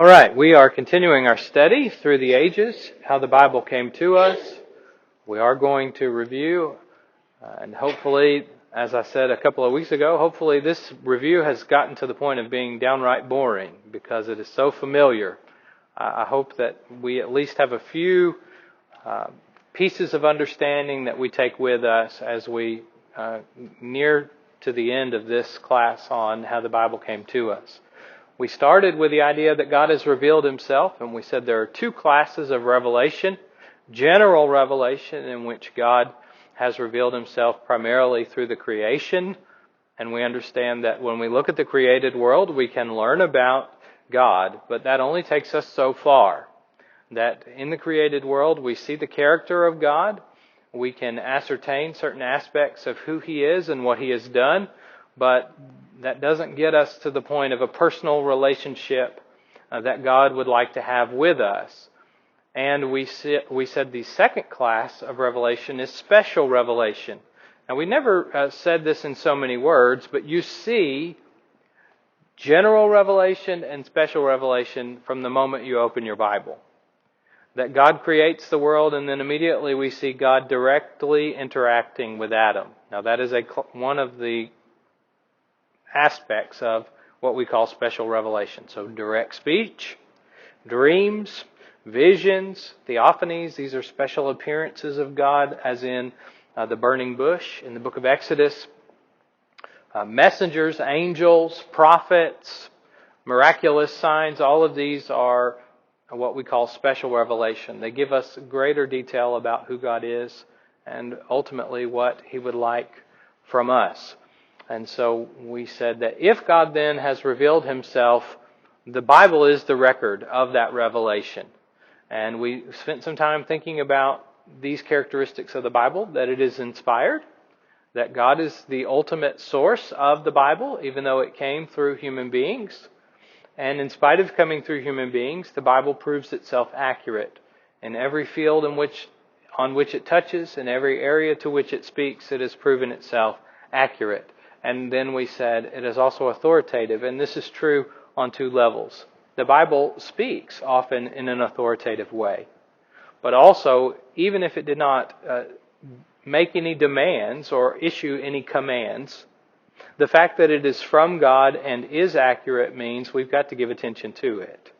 All right, we are continuing our study through the ages, how the Bible came to us. We are going to review, and hopefully, as I said a couple of weeks ago, hopefully this review has gotten to the point of being downright boring because it is so familiar. I hope that we at least have a few pieces of understanding that we take with us as we near to the end of this class on how the Bible came to us. We started with the idea that God has revealed Himself, and we said there are two classes of revelation. General revelation, in which God has revealed Himself primarily through the creation, and we understand that when we look at the created world, we can learn about God, but that only takes us so far. That in the created world, we see the character of God, we can ascertain certain aspects of who He is and what He has done, but that doesn't get us to the point of a personal relationship that God would like to have with us. And we said the second class of revelation is special revelation. Now, we never said this in so many words, but you see general revelation and special revelation from the moment you open your Bible. That God creates the world, and then immediately we see God directly interacting with Adam. Now, that is one of the aspects of what we call special revelation. So direct speech, dreams, visions, theophanies, these are special appearances of God, as in the burning bush in the book of Exodus. Messengers, angels, prophets, miraculous signs, all of these are what we call special revelation. They give us greater detail about who God is and ultimately what He would like from us. And so we said that if God then has revealed Himself, the Bible is the record of that revelation. And we spent some time thinking about these characteristics of the Bible, that it is inspired, that God is the ultimate source of the Bible, even though it came through human beings. And in spite of coming through human beings, the Bible proves itself accurate. In every field on which it touches, in every area to which it speaks, it has proven itself accurate. And then we said it is also authoritative, and this is true on two levels. The Bible speaks often in an authoritative way, but also, even if it did not make any demands or issue any commands, the fact that it is from God and is accurate means we've got to give attention to it.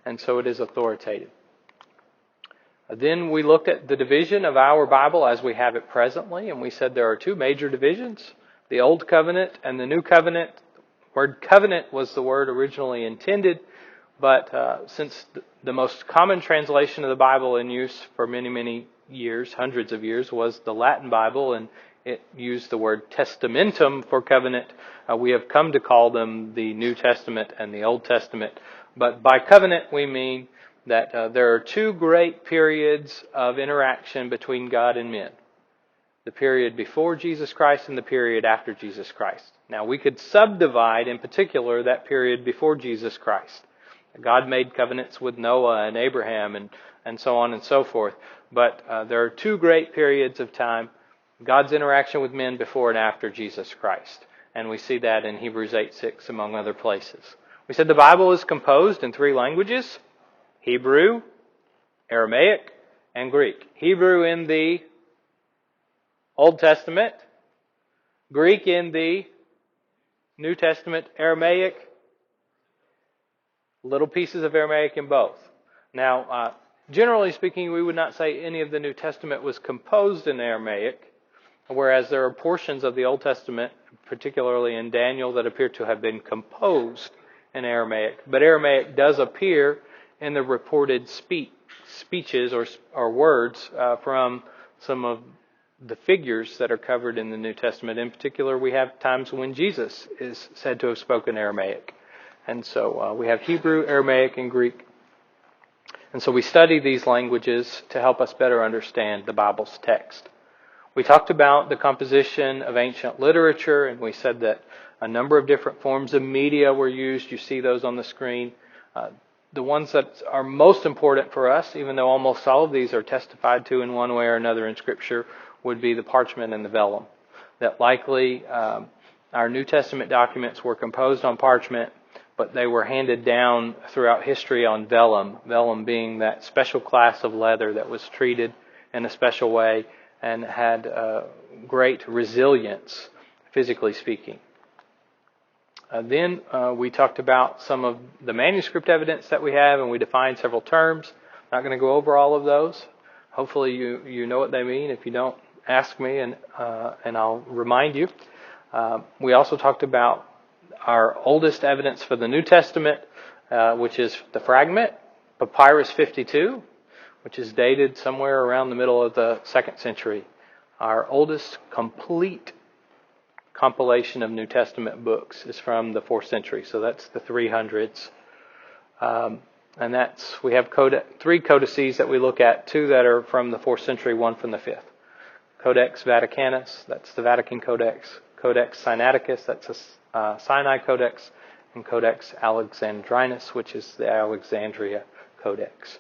And so it is authoritative. Then we looked at the division of our Bible as we have it presently, and we said there are two major divisions. The Old Covenant and the New Covenant. The word covenant was the word originally intended, but since the most common translation of the Bible in use for many, many years, hundreds of years, was the Latin Bible, and it used the word testamentum for covenant, we have come to call them the New Testament and the Old Testament. But by covenant we mean that there are two great periods of interaction between God and men. The period before Jesus Christ and the period after Jesus Christ. Now, we could subdivide in particular that period before Jesus Christ. God made covenants with Noah and Abraham and so on and so forth. But there are two great periods of time. God's interaction with men before and after Jesus Christ. And we see that in Hebrews 8:6 among other places. We said the Bible is composed in three languages: Hebrew, Aramaic, and Greek. Hebrew in the Old Testament, Greek in the New Testament, Aramaic, little pieces of Aramaic in both. Now, generally speaking, we would not say any of the New Testament was composed in Aramaic, whereas there are portions of the Old Testament, particularly in Daniel, that appear to have been composed in Aramaic. But Aramaic does appear in the reported speeches or words from some of the figures that are covered in the New Testament. In particular, we have times when Jesus is said to have spoken Aramaic. And so we have Hebrew, Aramaic, and Greek. And so we study these languages to help us better understand the Bible's text. We talked about the composition of ancient literature, and we said that a number of different forms of media were used. You see those on the screen. The ones that are most important for us, even though almost all of these are testified to in one way or another in Scripture, would be the parchment and the vellum. That likely our New Testament documents were composed on parchment, but they were handed down throughout history on vellum. Vellum being that special class of leather that was treated in a special way and had great resilience, physically speaking. Then we talked about some of the manuscript evidence that we have, and we defined several terms. Not going to go over all of those. Hopefully you know what they mean. If you don't, ask me and I'll remind you. We also talked about our oldest evidence for the New Testament, which is the fragment, Papyrus 52, which is dated somewhere around the middle of the 2nd century. Our oldest complete compilation of New Testament books is from the 4th century, so that's the 300s. And we have 3 codices that we look at, 2 that are from the 4th century, 1 from the 5th. Codex Vaticanus, that's the Vatican Codex. Codex Sinaiticus, that's a Sinai Codex. And Codex Alexandrinus, which is the Alexandria Codex.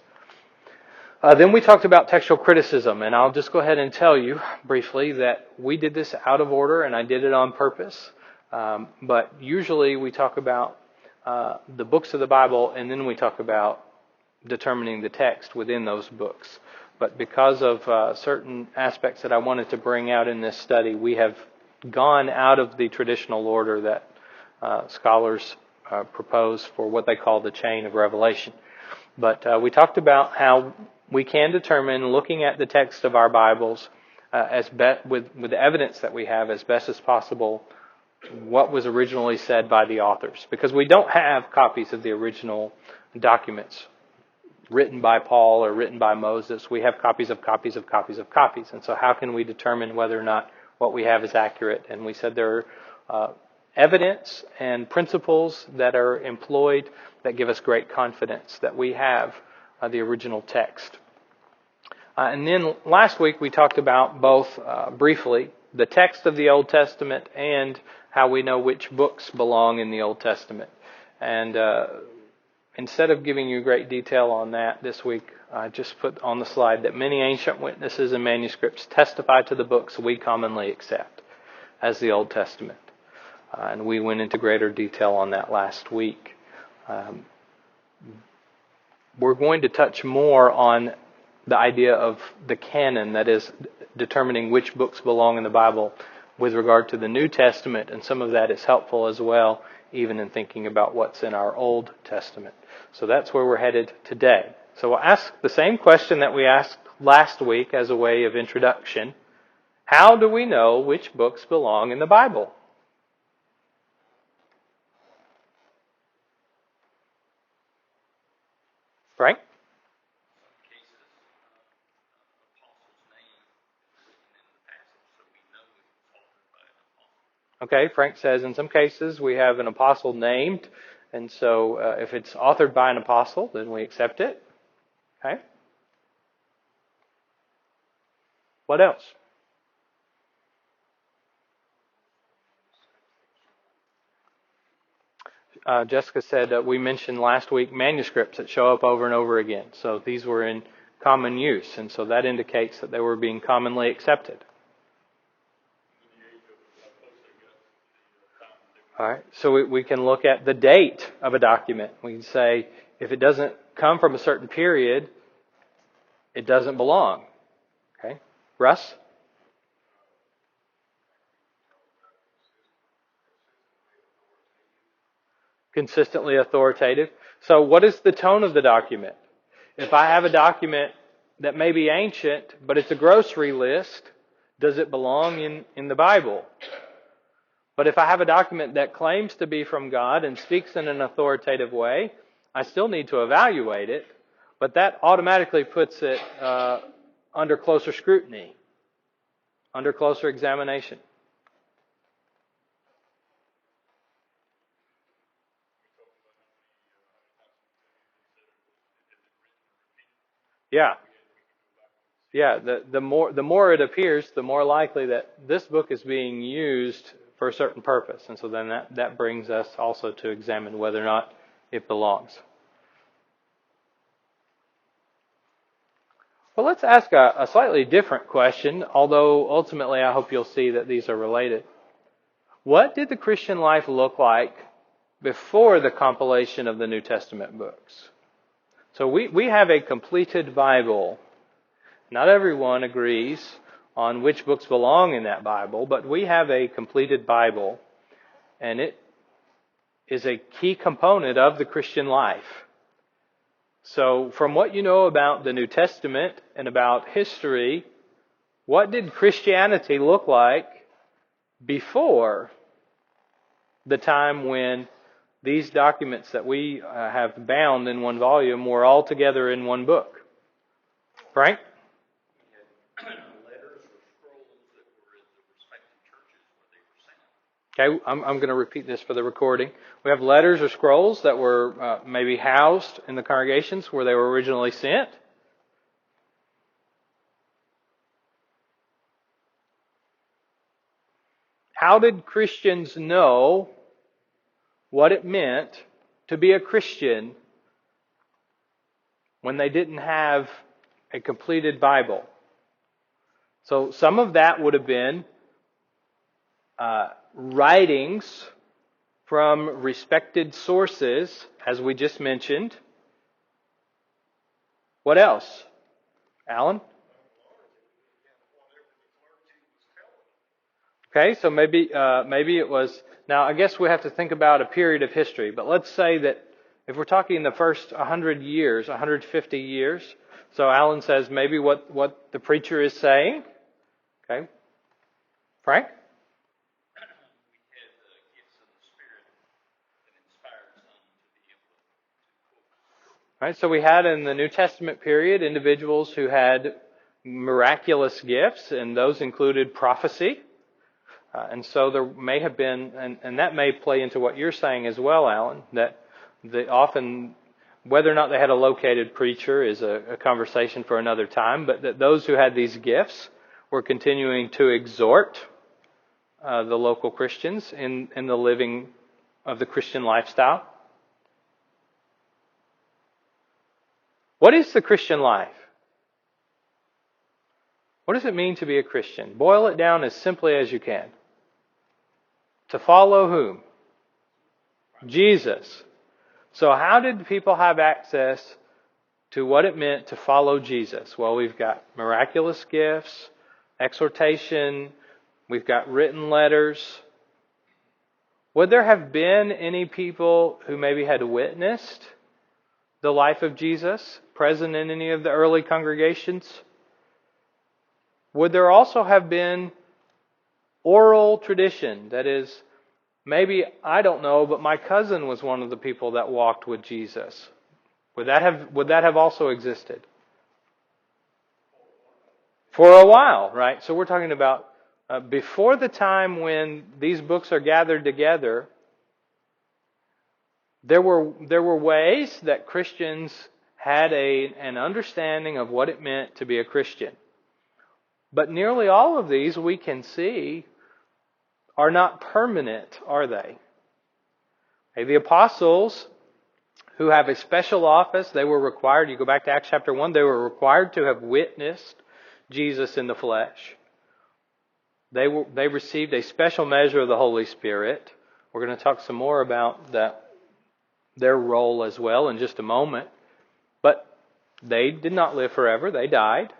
Then we talked about textual criticism, and I'll just go ahead and tell you briefly that we did this out of order, and I did it on purpose. But usually we talk about the books of the Bible, and then we talk about determining the text within those books. But because of certain aspects that I wanted to bring out in this study, we have gone out of the traditional order that scholars propose for what they call the chain of revelation. But we talked about how we can determine, looking at the text of our Bibles, with the evidence that we have as best as possible, what was originally said by the authors. Because we don't have copies of the original documents written by Paul or written by Moses. We have copies of copies of copies of copies. And so how can we determine whether or not what we have is accurate? And we said there are evidence and principles that are employed that give us great confidence that we have the original text. And then last week we talked about both briefly the text of the Old Testament and how we know which books belong in the Old Testament. And instead of giving you great detail on that this week, I just put on the slide that many ancient witnesses and manuscripts testify to the books we commonly accept as the Old Testament. And we went into greater detail on that last week. We're going to touch more on the idea of the canon, that is, determining which books belong in the Bible with regard to the New Testament, and some of that is helpful as well, even in thinking about what's in our Old Testament. So that's where we're headed today. So we'll ask the same question that we asked last week as a way of introduction. How do we know which books belong in the Bible? Frank? Okay, Frank says in some cases we have an apostle named, and so if it's authored by an apostle, then we accept it. Okay. What else? Jessica said we mentioned last week manuscripts that show up over and over again. So these were in common use, and so that indicates that they were being commonly accepted. All right, so we can look at the date of a document. We can say if it doesn't come from a certain period, it doesn't belong. Okay, Russ? Consistently authoritative. So what is the tone of the document? If I have a document that may be ancient, but it's a grocery list, does it belong in the Bible? But if I have a document that claims to be from God and speaks in an authoritative way, I still need to evaluate it, but that automatically puts it under closer scrutiny, under closer examination. Yeah. Yeah, the more it appears, the more likely that this book is being used for a certain purpose. And so then that brings us also to examine whether or not it belongs. Well, let's ask a slightly different question, although ultimately I hope you'll see that these are related. What did the Christian life look like before the compilation of the New Testament books. So we have a completed Bible. Not everyone agrees on which books belong in that Bible, but we have a completed Bible, and it is a key component of the Christian life. So from what you know about the New Testament and about history, what did Christianity look like before the time when these documents that we have bound in one volume were all together in one book? Frank? Letters or scrolls that were in the respective churches where they were sent. Okay, I'm going to repeat this for the recording. We have letters or scrolls that were maybe housed in the congregations where they were originally sent. How did Christians know what it meant to be a Christian when they didn't have a completed Bible? So some of that would have been writings from respected sources, as we just mentioned. What else? Alan? Okay, so maybe it was. Now, I guess we have to think about a period of history. But let's say that if we're talking the first 100 years, 150 years. So Alan says maybe what the preacher is saying. Okay, Frank? We had gifts of the Spirit that inspired some to be able to quote. All right, so we had in the New Testament period individuals who had miraculous gifts, and those included prophecy. And so there may have been, and that may play into what you're saying as well, Alan, that often, whether or not they had a located preacher is a conversation for another time, but that those who had these gifts were continuing to exhort the local Christians in the living of the Christian lifestyle. What is the Christian life? What does it mean to be a Christian? Boil it down as simply as you can. To follow whom? Jesus. So how did people have access to what it meant to follow Jesus? Well, we've got miraculous gifts, exhortation, we've got written letters. Would there have been any people who maybe had witnessed the life of Jesus present in any of the early congregations? Would there also have been oral tradition? That is, maybe, I don't know, but my cousin was one of the people that walked with Jesus. Would that have also existed? For a while, right? So we're talking about before the time when these books are gathered together, there were ways that Christians had an understanding of what it meant to be a Christian. But nearly all of these, we can see, are not permanent, are they? Okay, the apostles, who have a special office, they were required, you go back to Acts chapter 1, they were required to have witnessed Jesus in the flesh. They received a special measure of the Holy Spirit. We're going to talk some more about their role as well in just a moment. But they did not live forever, they died.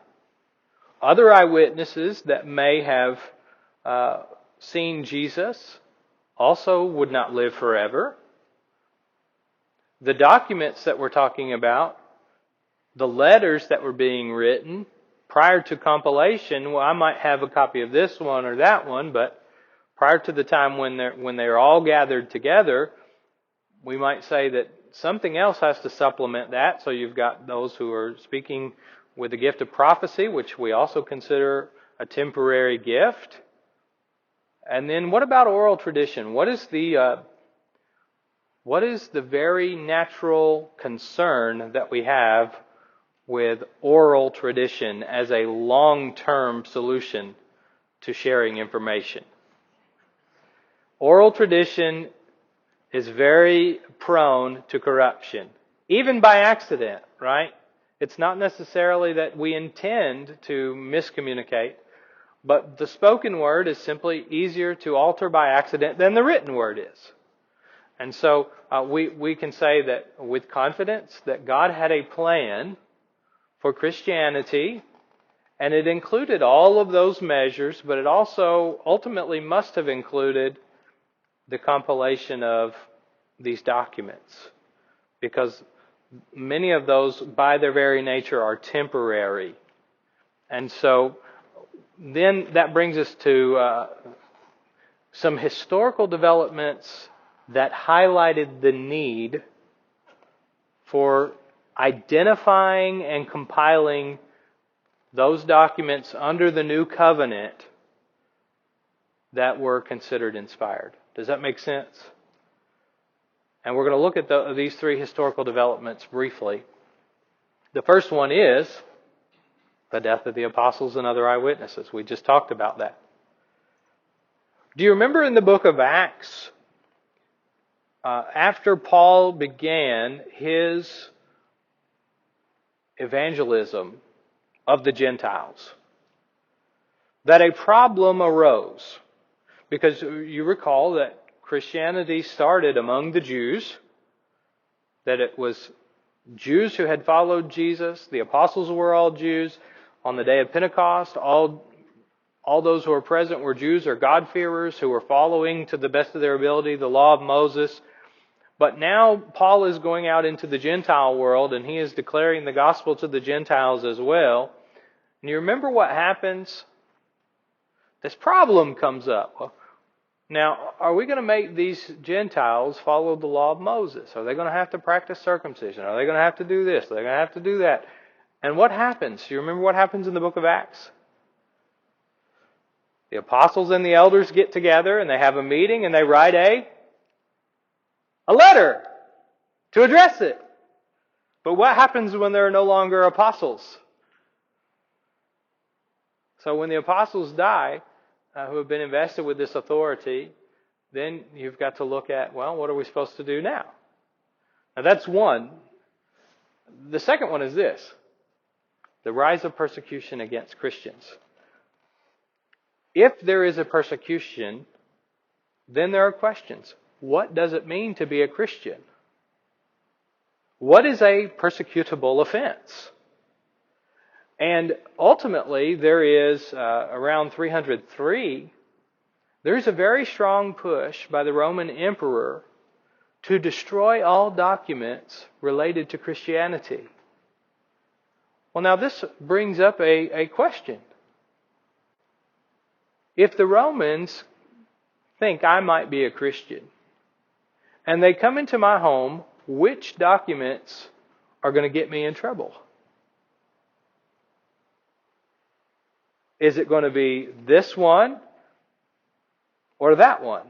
Other eyewitnesses that may have seen Jesus also would not live forever. The documents that we're talking about, the letters that were being written prior to compilation, well, I might have a copy of this one or that one, but prior to the time when they're all gathered together, we might say that something else has to supplement that. So you've got those who are speaking with the gift of prophecy, which we also consider a temporary gift. And then what about oral tradition? What is the very natural concern that we have with oral tradition as a long-term solution to sharing information? Oral tradition is very prone to corruption, even by accident, right? It's not necessarily that we intend to miscommunicate, but the spoken word is simply easier to alter by accident than the written word is. And so we can say that with confidence that God had a plan for Christianity, and it included all of those measures, but it also ultimately must have included the compilation of these documents, because many of those, by their very nature, are temporary. And so then that brings us to some historical developments that highlighted the need for identifying and compiling those documents under the new covenant that were considered inspired. Does that make sense? And we're going to look at these three historical developments briefly. The first one is the death of the apostles and other eyewitnesses. We just talked about that. Do you remember in the book of Acts, after Paul began his evangelism of the Gentiles, that a problem arose? Because you recall that Christianity started among the Jews, that it was Jews who had followed Jesus. The apostles were all Jews. On the day of Pentecost, all those who were present were Jews or God-fearers who were following to the best of their ability the law of Moses. But now Paul is going out into the Gentile world, and he is declaring the gospel to the Gentiles as well. And you remember what happens? This problem comes up. Now, are we going to make these Gentiles follow the law of Moses? Are they going to have to practice circumcision? Are they going to have to do this? Are they going to have to do that? And what happens? Do you remember what happens in the book of Acts? The apostles and the elders get together and they have a meeting and they write a letter to address it. But what happens when there are no longer apostles? So when the apostles die, who have been invested with this authority, then you've got to look at, well, what are we supposed to do now? Now that's one. The second one is this: the rise of persecution against Christians. If there is a persecution, then there are questions. What does it mean to be a Christian? What is a persecutable offense? And ultimately, there is, around 303, there's a very strong push by the Roman emperor to destroy all documents related to Christianity. Well, now this brings up a question. If the Romans think I might be a Christian, and they come into my home, which documents are going to get me in trouble? Is it going to be this one or that one?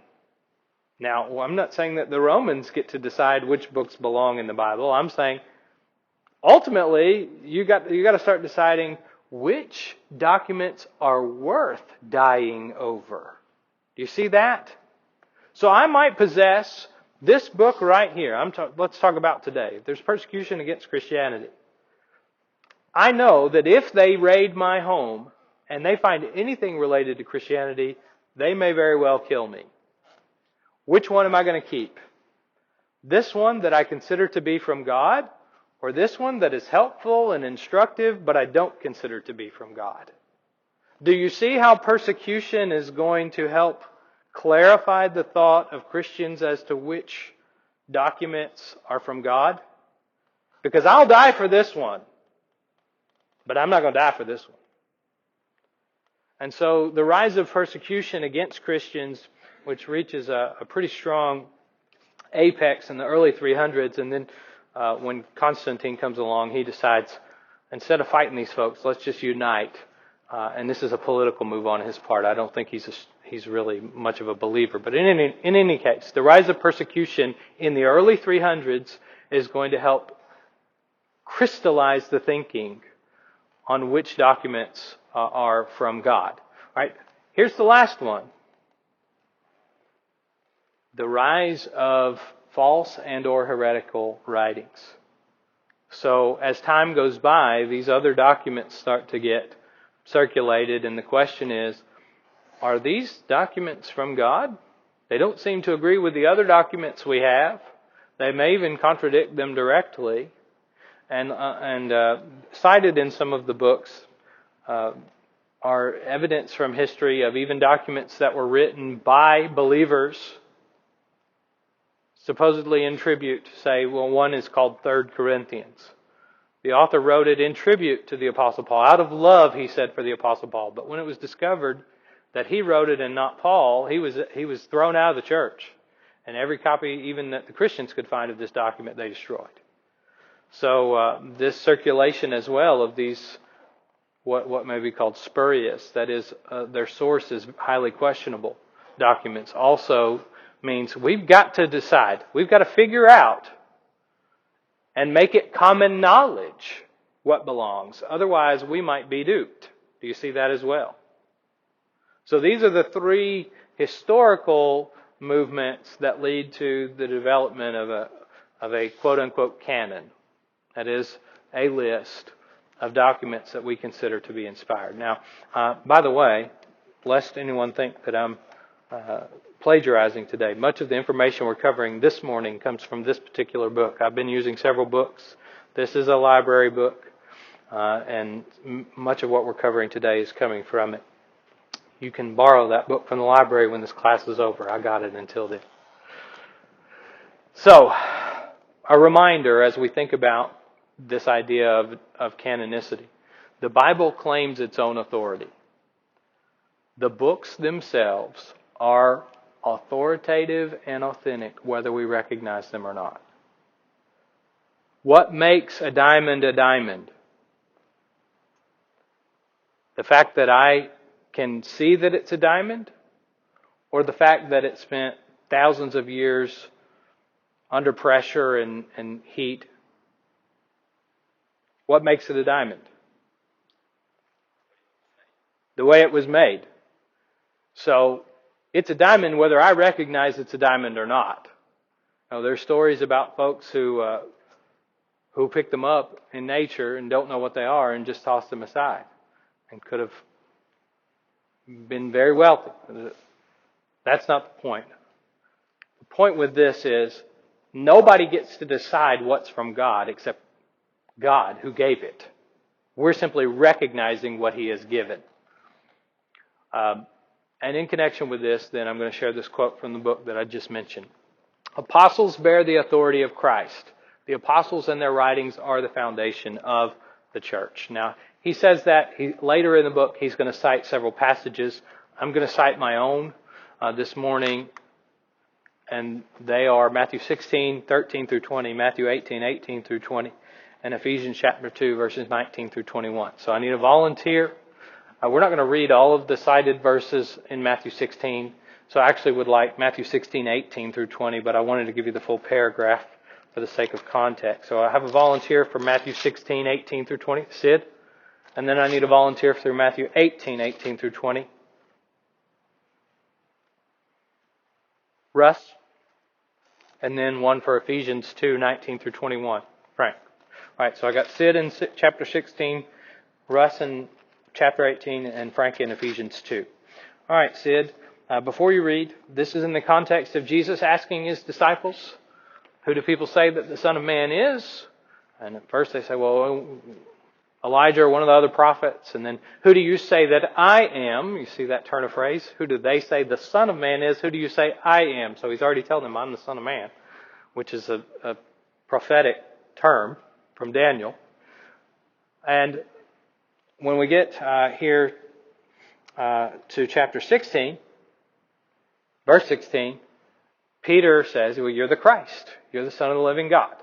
Now, I'm not saying that the Romans get to decide which books belong in the Bible. I'm saying ultimately you got to start deciding which documents are worth dying over. Do you see that? So I might possess this book right here. Let's talk about today. There's persecution against Christianity. I know that if they raid my home and they find anything related to Christianity, they may very well kill me. Which one am I going to keep? This one that I consider to be from God, or this one that is helpful and instructive, but I don't consider to be from God? Do you see how persecution is going to help clarify the thought of Christians as to which documents are from God? Because I'll die for this one, but I'm not going to die for this one. And so the rise of persecution against Christians, which reaches a pretty strong apex in the early 300s, and then when Constantine comes along, he decides, instead of fighting these folks, let's just unite. And this is a political move on his part. I don't think he's really much of a believer. But in any case, the rise of persecution in the early 300s is going to help crystallize the thinking on which documents are from God. All right, here's the last one. The rise of false and or heretical writings. So as time goes by, these other documents start to get circulated, and the question is, are these documents from God? They don't seem to agree with the other documents we have. They may even contradict them directly. And cited in some of the books are evidence from history of even documents that were written by believers, supposedly in tribute. Say, well, one is called 3 Corinthians. The author wrote it in tribute to the Apostle Paul. Out of love, he said, for the Apostle Paul. But when it was discovered that he wrote it and not Paul, he was thrown out of the church. And every copy, even that the Christians could find of this document, they destroyed. So this circulation as well of these, what may be called spurious, that is, their source is highly questionable documents, also means we've got to decide. We've got to figure out and make it common knowledge what belongs. Otherwise, we might be duped. Do you see that as well? So these are the 3 historical movements that lead to the development of a quote-unquote canon. That is a list of documents that we consider to be inspired. Now, by the way, lest anyone think that I'm plagiarizing today, much of the information we're covering this morning comes from this particular book. I've been using several books. This is a library book, and much of what we're covering today is coming from it. You can borrow that book from the library when this class is over. I got it until then. So, a reminder as we think about this idea of canonicity. The Bible claims its own authority. The books themselves are authoritative and authentic, whether we recognize them or not. What makes a diamond a diamond? The fact that I can see that it's a diamond, or the fact that it spent thousands of years under pressure and heat? What makes it a diamond? The way it was made. So, it's a diamond whether I recognize it's a diamond or not. Now, there's stories about folks who pick them up in nature and don't know what they are and just toss them aside, and could have been very wealthy. That's not the point. The point with this is nobody gets to decide what's from God except God who gave it. We're simply recognizing what He has given. And in connection with this, then I'm going to share this quote from the book that I just mentioned. Apostles bear the authority of Christ. The apostles and their writings are the foundation of the church. Now, he says that later in the book, he's going to cite several passages. I'm going to cite my own this morning, and they are Matthew 16, 13 through 20, Matthew 18, 18 through 20, and Ephesians chapter 2, verses 19 through 21. So I need a volunteer. We're not going to read all of the cited verses in Matthew 16, so I actually would like Matthew 16, 18 through 20, but I wanted to give you the full paragraph for the sake of context. So I have a volunteer for Matthew 16, 18 through 20, Sid. And then I need a volunteer through Matthew 18, 18 through 20. Russ. And then one for Ephesians 2, 19 through 21. Frank. All right, so I got Sid in chapter 16, Russ in chapter 18, and Frank in Ephesians 2. All right, Sid, before you read, this is in the context of Jesus asking His disciples, who do people say that the Son of Man is? And at first they say, well, Elijah or one of the other prophets. And then, who do you say that I am? You see that turn of phrase? Who do they say the Son of Man is? Who do you say I am? So He's already telling them, I'm the Son of Man, which is a prophetic term from Daniel. And when we get here to chapter 16, verse 16, Peter says, well, you're the Christ. You're the Son of the living God.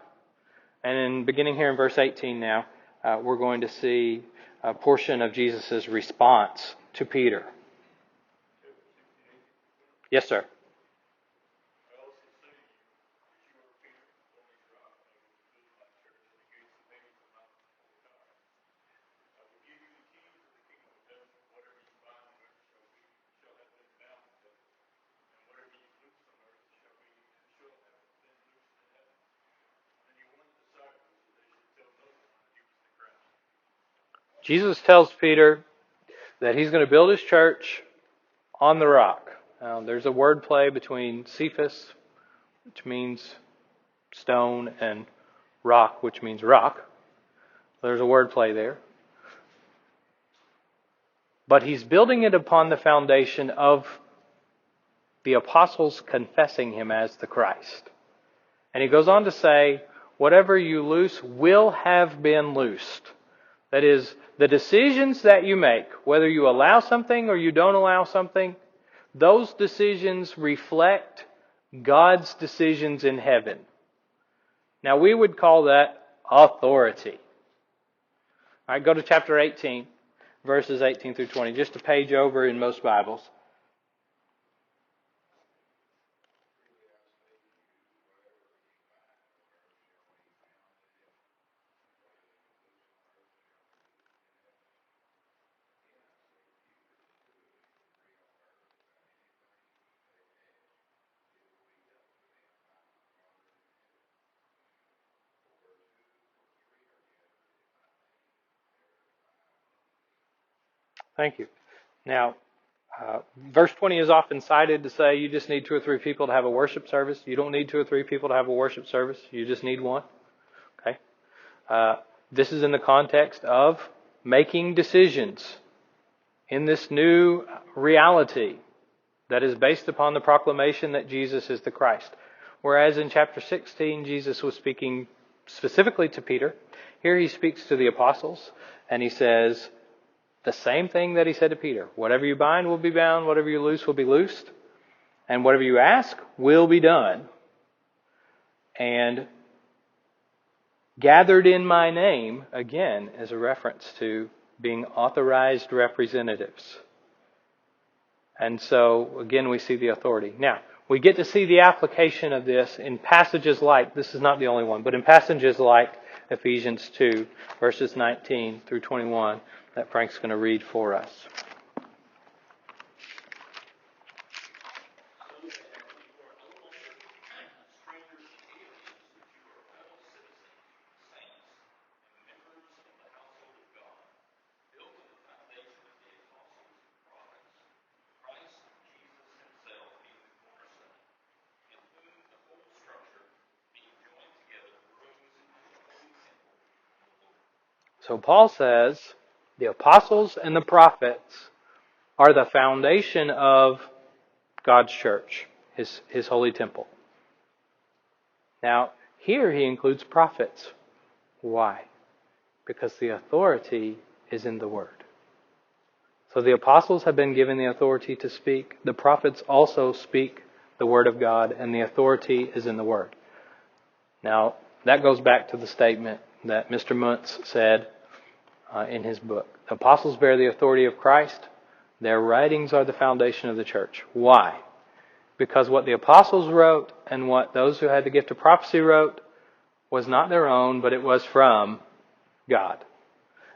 And beginning here in verse 18 now, we're going to see a portion of Jesus' response to Peter. Yes, sir. Jesus tells Peter that He's going to build His church on the rock. There's a word play between Cephas, which means stone, and rock, which means rock. There's a word play there. But he's building it upon the foundation of the apostles confessing him as the Christ. And he goes on to say, whatever you loose will have been loosed. That is, the decisions that you make, whether you allow something or you don't allow something, those decisions reflect God's decisions in heaven. Now we would call that authority. All right, go to chapter 18, verses 18 through 20, just a page over in most Bibles. Thank you. Now, verse 20 is often cited to say you just need 2 or 3 people to have a worship service. You don't need 2 or 3 people to have a worship service. You just need one. Okay. This is in the context of making decisions in this new reality that is based upon the proclamation that Jesus is the Christ. Whereas in chapter 16, Jesus was speaking specifically to Peter. Here he speaks to the apostles, and he says the same thing that he said to Peter. Whatever you bind will be bound, whatever you loose will be loosed, and whatever you ask will be done. And gathered in my name, again, is a reference to being authorized representatives. And so, again, we see the authority. Now, we get to see the application of this in passages like, this is not the only one, but in passages like Ephesians 2, verses 19 through 21, that Frank's going to read for us. So Paul says the apostles and the prophets are the foundation of God's church, his holy temple. Now, here he includes prophets. Why? Because the authority is in the Word. So the apostles have been given the authority to speak. The prophets also speak the Word of God, and the authority is in the Word. Now, that goes back to the statement that Mr. Muntz said in his book. The apostles bear the authority of Christ. Their writings are the foundation of the church. Why? Because what the apostles wrote and what those who had the gift of prophecy wrote was not their own, but it was from God.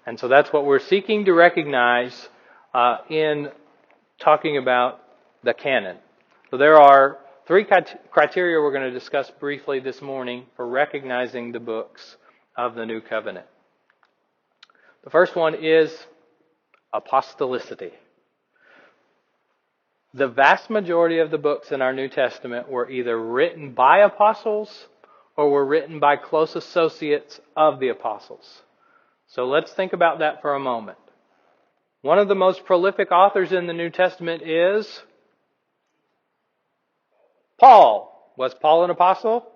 And so that's what we're seeking to recognize in talking about the canon. So there are 3 criteria we're going to discuss briefly this morning for recognizing the books of the New Covenant. The first one is apostolicity. The vast majority of the books in our New Testament were either written by apostles or were written by close associates of the apostles. So let's think about that for a moment. One of the most prolific authors in the New Testament is Paul. Was Paul an apostle?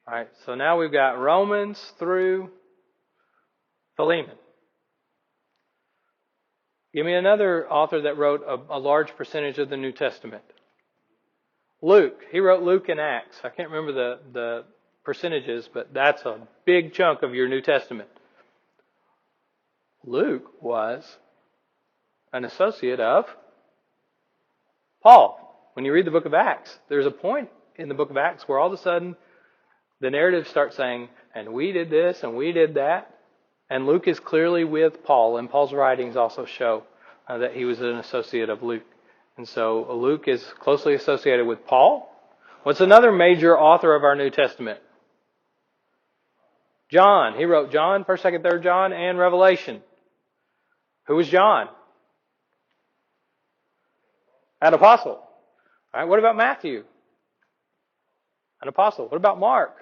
All right, so now we've got Romans through Philemon. Give me another author that wrote a large percentage of the New Testament. Luke. He wrote Luke and Acts. I can't remember the percentages, but that's a big chunk of your New Testament. Luke was an associate of Paul. When you read the book of Acts, there's a point in the book of Acts where all of a sudden the narrative starts saying, and we did this and we did that. And Luke is clearly with Paul, and Paul's writings also show that he was an associate of Luke. And so Luke is closely associated with Paul. What's another major author of our New Testament? John. He wrote John, 1st, 2nd, 3rd John, and Revelation. Who was John? An apostle. All right, what about Matthew? An apostle. What about Mark?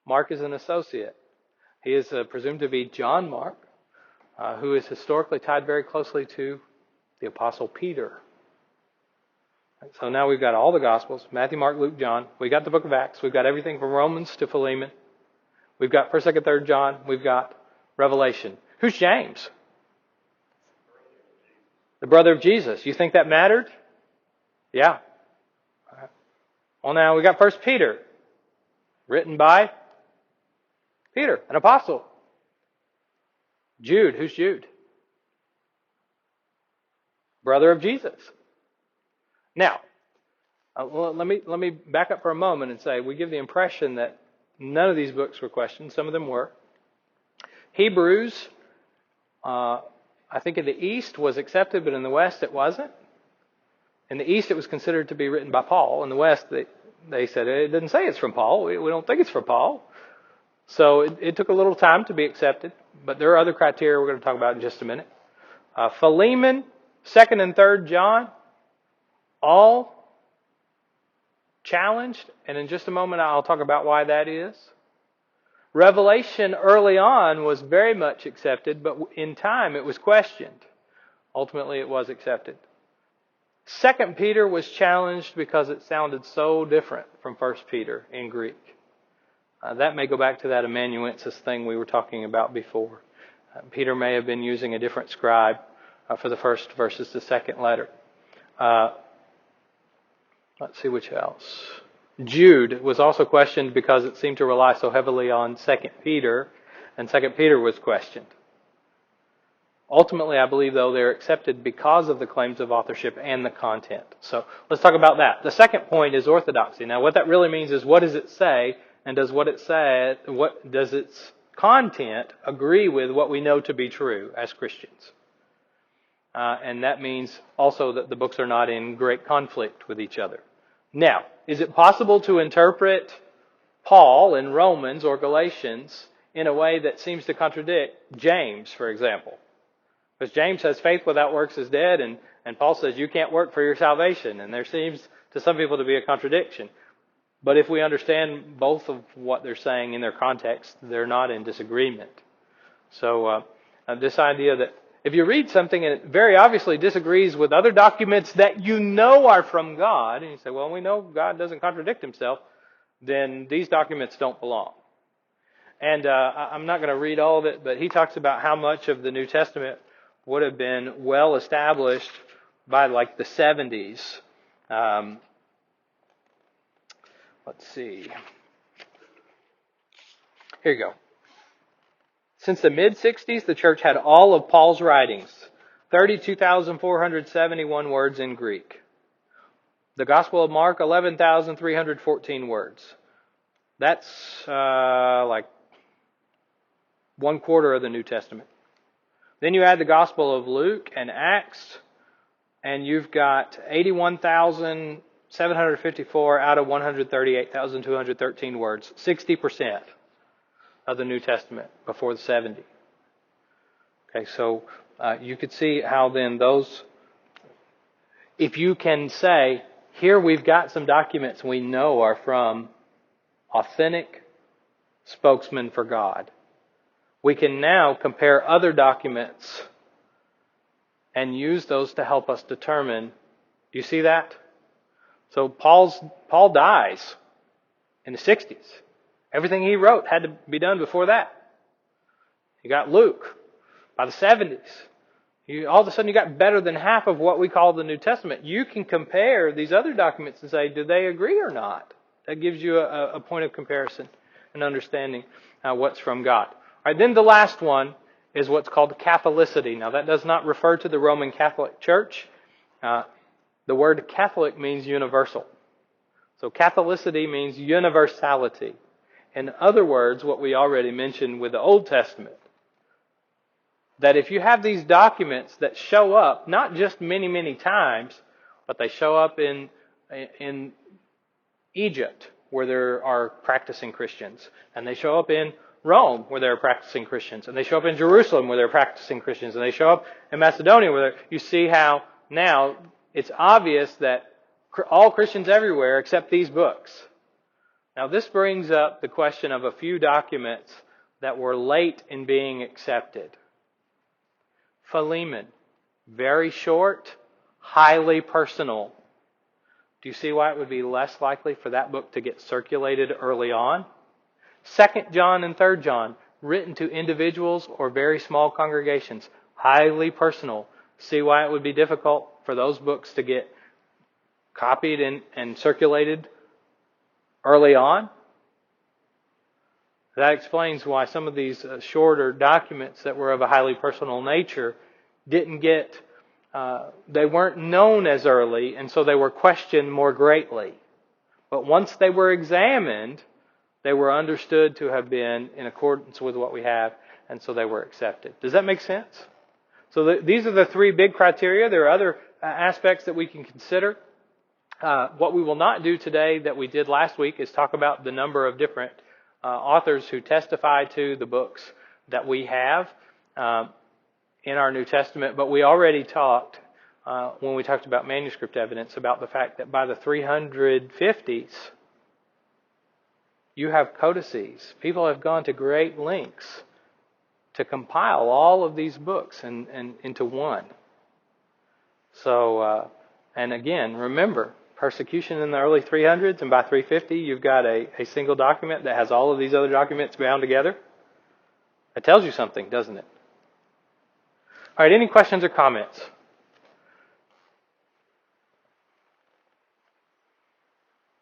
Mark is an associate. He is presumed to be John Mark, who is historically tied very closely to the apostle Peter. So now we've got all the Gospels, Matthew, Mark, Luke, John. We've got the book of Acts. We've got everything from Romans to Philemon. We've got 1st, 2nd, 3rd John. We've got Revelation. Who's James? The brother of Jesus. You think that mattered? Yeah. Well, now we got 1st Peter, written by Peter, an apostle. Jude. Who's Jude? Brother of Jesus. Now, let me back up for a moment and say we give the impression that none of these books were questioned. Some of them were. Hebrews, I think in the East was accepted, but in the West it wasn't. In the East it was considered to be written by Paul. In the West they said it doesn't say it's from Paul. We don't think it's from Paul. So it took a little time to be accepted, but there are other criteria we're going to talk about in just a minute. Philemon, 2nd and 3rd John, all challenged, and in just a moment I'll talk about why that is. Revelation early on was very much accepted, but in time it was questioned. Ultimately it was accepted. 2nd Peter was challenged because it sounded so different from 1st Peter in Greek. That may go back to that amanuensis thing we were talking about before. Peter may have been using a different scribe for the first versus the second letter. Let's see which else. Jude was also questioned because it seemed to rely so heavily on 2nd Peter, and 2nd Peter was questioned. Ultimately, I believe, though, they're accepted because of the claims of authorship and the content. So let's talk about that. The second point is orthodoxy. Now, what that really means is what does it say, and does does its content agree with what we know to be true as Christians? And that means also that the books are not in great conflict with each other. Now, is it possible to interpret Paul in Romans or Galatians in a way that seems to contradict James, for example? Because James says faith without works is dead, and Paul says you can't work for your salvation. And there seems to some people to be a contradiction. But if we understand both of what they're saying in their context, they're not in disagreement. So this idea that if you read something and it very obviously disagrees with other documents that you know are from God, and you say, well, we know God doesn't contradict himself, then these documents don't belong. And I'm not going to read all of it, but he talks about how much of the New Testament would have been well established by like the 70s. Let's see. Here you go. Since the mid-60s, the church had all of Paul's writings, 32,471 words in Greek. The Gospel of Mark, 11,314 words. That's like 1/4 of the New Testament. Then you add the Gospel of Luke and Acts, and you've got 81,754 out of 138,213 words, 60% of the New Testament before the 70. Okay, so you could see how then those, if you can say, here we've got some documents we know are from authentic spokesmen for God. We can now compare other documents and use those to help us determine. Do you see that? So Paul dies in the 60s. Everything he wrote had to be done before that. You got Luke by the 70s. All of a sudden you got better than half of what we call the New Testament. You can compare these other documents and say, do they agree or not? That gives you a point of comparison and understanding what's from God. All right, then the last one is what's called Catholicity. Now that does not refer to the Roman Catholic Church. The word Catholic means universal. So Catholicity means universality. In other words, what we already mentioned with the Old Testament, that if you have these documents that show up, not just many, many times, but they show up in Egypt, where there are practicing Christians, and they show up in Rome where they're practicing Christians, and they show up in Jerusalem where they're practicing Christians, and they show up in Macedonia where you see how now it's obvious that all Christians everywhere accept these books. Now this brings up the question of a few documents that were late in being accepted. Philemon, very short, highly personal. Do you see why it would be less likely for that book to get circulated early on? 2 John and 3 John, written to individuals or very small congregations, highly personal. See why it would be difficult for those books to get copied and circulated early on? That explains why some of these shorter documents that were of a highly personal nature didn't get, they weren't known as early, and so they were questioned more greatly. But once they were examined, they were understood to have been in accordance with what we have, and so they were accepted. Does that make sense? So these are the three big criteria. There are other aspects that we can consider. What we will not do today that we did last week is talk about the number of different authors who testify to the books that we have in our New Testament. But we already talked, when we talked about manuscript evidence, about the fact that by the 350s, you have codices. People have gone to great lengths to compile all of these books and into one. So, and again, remember, persecution in the early 300s, and by 350 you've got a single document that has all of these other documents bound together. It tells you something, doesn't it? All right, any questions or comments?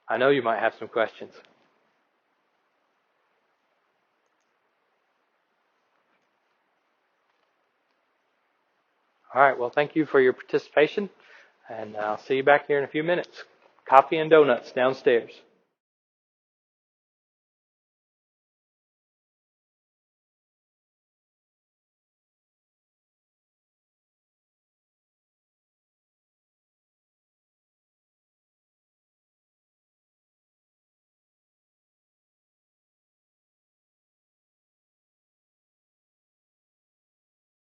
I know you might have some questions. All right, well, thank you for your participation, and I'll see you back here in a few minutes. Coffee and donuts downstairs.